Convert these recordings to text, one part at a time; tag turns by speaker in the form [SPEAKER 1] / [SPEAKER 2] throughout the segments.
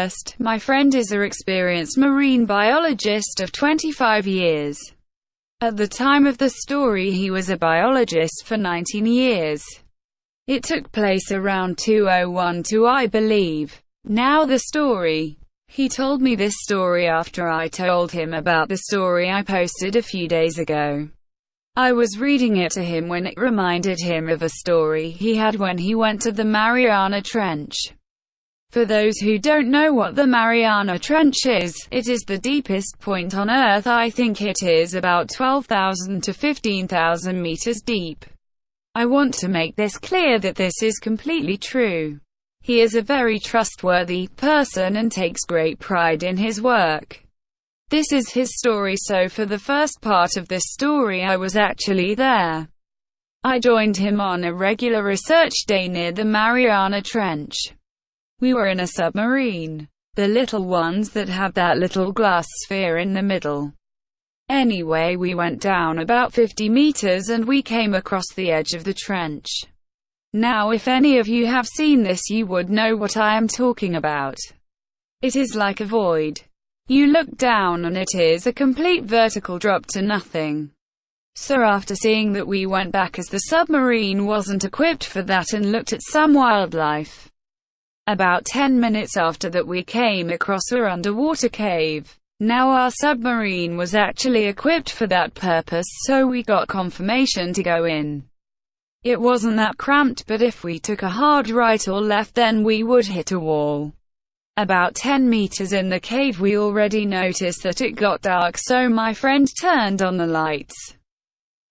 [SPEAKER 1] First, my friend is an experienced marine biologist of 25 years. At the time of the story he was a biologist for 19 years. It took place around 2012, I believe. Now the story. He told me this story after I told him about the story I posted a few days ago. I was reading it to him when it reminded him of a story he had when he went to the Mariana Trench. For those who don't know what the Mariana Trench is, it is the deepest point on Earth. I think it is about 12,000 to 15,000 meters deep. I want to make this clear that this is completely true. He is a very trustworthy person and takes great pride in his work. This is his story, so for the first part of this story I was actually there. I joined him on a regular research day near the Mariana Trench. We were in a submarine. The little ones that have that little glass sphere in the middle. Anyway, we went down about 50 meters and we came across the edge of the trench. Now if any of you have seen this you would know what I am talking about. It is like a void. You look down and it is a complete vertical drop to nothing. So after seeing that, we went back as the submarine wasn't equipped for that and looked at some wildlife. About 10 minutes after that we came across an underwater cave. Now our submarine was actually equipped for that purpose, so we got confirmation to go in. It wasn't that cramped, but if we took a hard right or left then we would hit a wall. About 10 meters in the cave we already noticed that it got dark, so my friend turned on the lights.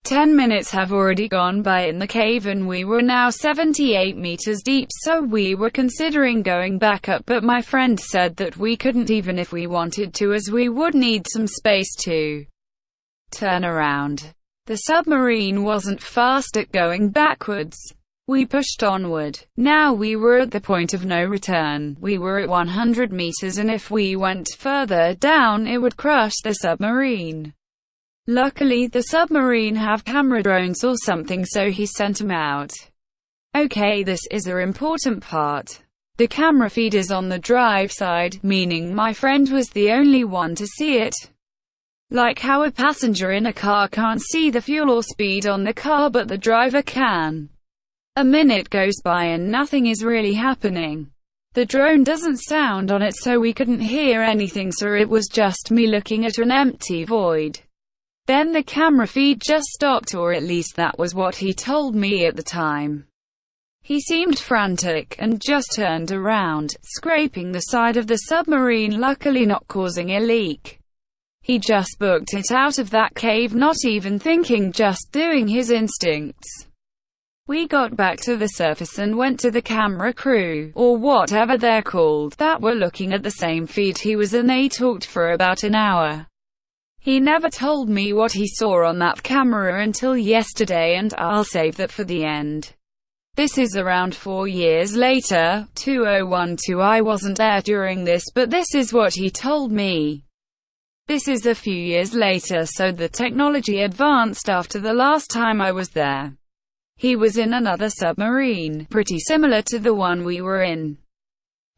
[SPEAKER 1] 10 minutes have already gone by in the cave and we were now 78 meters deep, so we were considering going back up, but my friend said that we couldn't even if we wanted to, as we would need some space to turn around. The submarine wasn't fast at going backwards. We pushed onward. Now we were at the point of no return. We were at 100 meters and if we went further down it would crush the submarine. Luckily the submarine have camera drones or something, so he sent them out. Okay, this is an important part. The camera feed is on the drive side, meaning my friend was the only one to see it. Like how a passenger in a car can't see the fuel or speed on the car, but the driver can. A minute goes by and nothing is really happening. The drone doesn't sound on it, so we couldn't hear anything, so it was just me looking at an empty void. Then the camera feed just stopped, or at least that was what he told me at the time. He seemed frantic, and just turned around, scraping the side of the submarine, luckily not causing a leak. He just booked it out of that cave, not even thinking, just doing his instincts. We got back to the surface and went to the camera crew, or whatever they're called, that were looking at the same feed he was, and they talked for about an hour. He never told me what he saw on that camera until yesterday, and I'll save that for the end. This is around 4 years later, 2012. I wasn't there during this, but this is what he told me. This is a few years later, so the technology advanced after the last time I was there. He was in another submarine, pretty similar to the one we were in.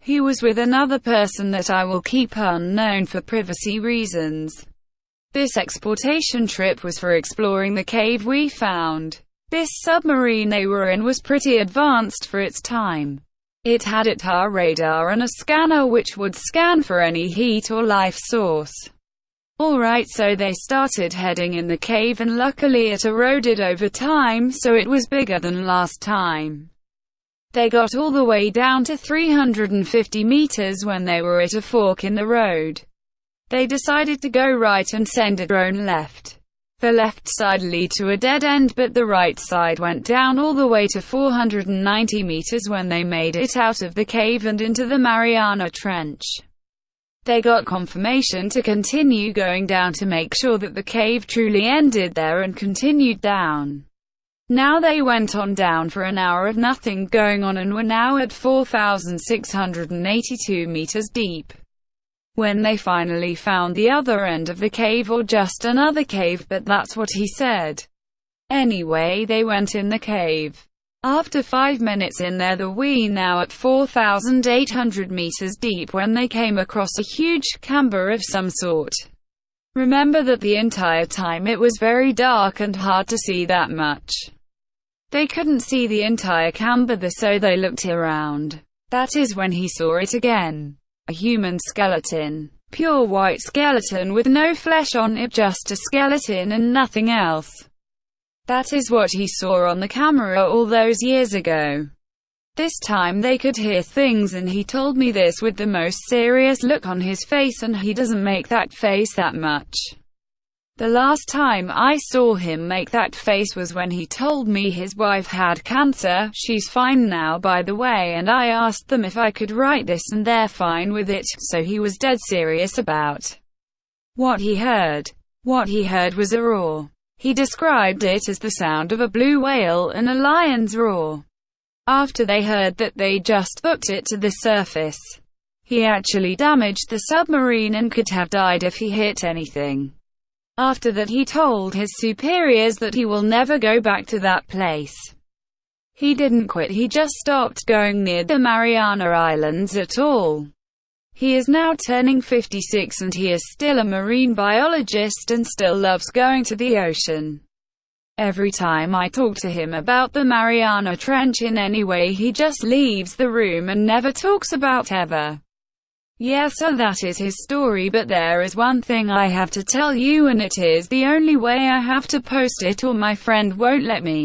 [SPEAKER 1] He was with another person that I will keep unknown for privacy reasons. This exportation trip was for exploring the cave we found. This submarine they were in was pretty advanced for its time. It had a tar radar and a scanner which would scan for any heat or life source. Alright, so they started heading in the cave, and luckily it eroded over time, so it was bigger than last time. They got all the way down to 350 meters when they were at a fork in the road. They decided to go right and send a drone left. The left side led to a dead end, but the right side went down all the way to 490 meters when they made it out of the cave and into the Mariana Trench. They got confirmation to continue going down to make sure that the cave truly ended there, and continued down. Now they went on down for an hour of nothing going on and were now at 4,682 meters deep. When they finally found the other end of the cave, or just another cave, but that's what he said. Anyway, they went in the cave. After 5 minutes in there, they were now at 4,800 meters deep when they came across a huge camber of some sort. Remember that the entire time it was very dark and hard to see that much. They couldn't see the entire camber, so they looked around. That is when he saw it again. A human skeleton. Pure white skeleton with no flesh on it, just a skeleton and nothing else. That is what he saw on the camera all those years ago. This time they could hear things, and he told me this with the most serious look on his face, and he doesn't make that face that much. The last time I saw him make that face was when he told me his wife had cancer. She's fine now, by the way, and I asked them if I could write this and they're fine with it, so he was dead serious about what he heard. What he heard was a roar. He described it as the sound of a blue whale and a lion's roar. After they heard that, they just booked it to the surface. He actually damaged the submarine and could have died if he hit anything. After that, he told his superiors that he will never go back to that place. He didn't quit, he just stopped going near the Mariana Islands at all. He is now turning 56 and he is still a marine biologist and still loves going to the ocean. Every time I talk to him about the Mariana Trench in any way, he just leaves the room and never talks about ever. Yeah, so that is his story, but there is one thing I have to tell you, and it is the only way I have to post it or my friend won't let me.